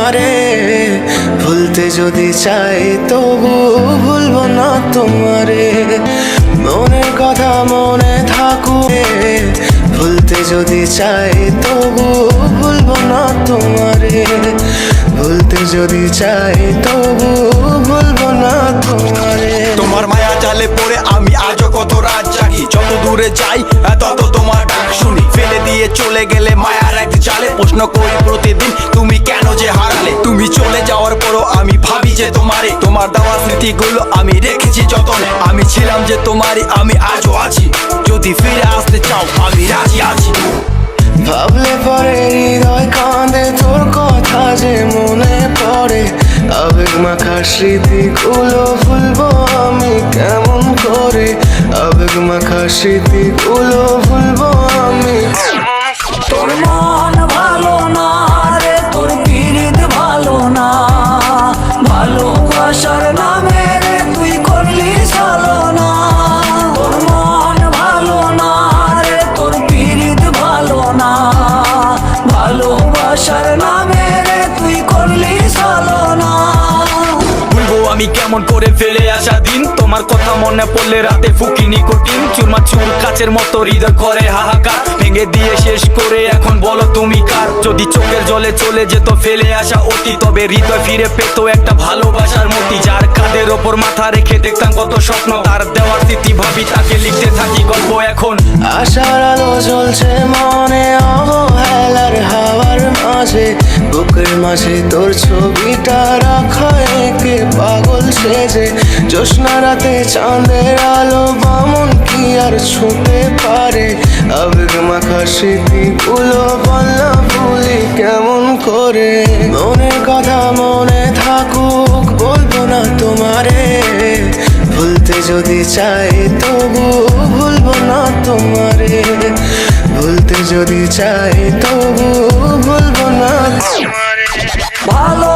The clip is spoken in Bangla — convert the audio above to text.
তোমারে, ভুলতে যদি চাই তবু ভুলবো না তোমারে। মনের কথা মনে থাকুক, ভুলতে যদি চাই তবু ভুলবো না তোমারে। ভুলতে যদি চাই তবু ভুলবো না তোমারে। তোমার মায়া জালে পড়ে আমি আজও কত রাত জাগি, যত দূরে যাই তত তোমার ডাক শুনি। ফেলে দিয়ে চলে গেলে মায়ার এক জালে প্রশ্ন করি প্রতিদিন তুমি কেন যে হারালে। তুমি চলে যাওয়ার পরও আমি ভাবি যে তোমারে, তোমার দেওয়া স্মৃতিগুলো আমি রেখেছি যতনে। আমি ছিলাম যে তোমারই, আমি আজও আছি, যদি ফিরে আসতে চাও আমি রাজি আছি। ভাবলে পরে হৃদয় কাঁদে, তোর কথা যে মনে পড়ে। আবেগ মাখা স্মৃতিগুলো ভুলবো আমি কেমন করে। আবেগ মাখা স্মৃতিগুলো ভুলবো আমি। তোর মন ভালো না রে, তোর পিরিত ভালো না, ভালোবাসার নামে রে তুই করলি ছলনা। তোর মন ভালো না রে, তোর পিরিত ভালো না, ভালোবাসার নামে রে তুই করলি ছলনা। ভুলবো আমি কেমন করে ফেলে আসা দিন, তোমার কথা মনে পড়লে রাতে ফুকিনি কঠিন। চুরমাচুর কাচের মতো হৃদয় করে হাহাকার, ভেঙে দিয়ে শেষ করে এখন বলো তুমি কার। যদি চোখের জলে চলে যেত ফেলে আসা অতি, তবে হৃদয় ফিরে পেত একটা ভালোবাসার মতি। যার কাঁধের ওপর মাথা রেখে দেখতাম কত স্বপ্ন, তার দেওয়ার স্মৃতি ভাবি তাকে লিখতে থাকি গল্প এখন। আশার আলো জ্বলছে মনে অবহেলার হাওয়ার মাঝে, বুকের মাঝে তোর ছবিটা রাখা একে পাগল সেজে। জ্যোৎস্না রাতে চাঁদের আলো বামন কি আর ছুঁতে পারে। আবেগ মাখা স্মৃতিগুলো বলনা ভুলি কেমন করে। মনের কথা মনে থাকুক, বলবো না তোমারে। ভুলতে যদি চাই তবু ভুলবো না তোমারে। ভুলতে যদি চাই তবু ভুলবো না তোমারে। ভালো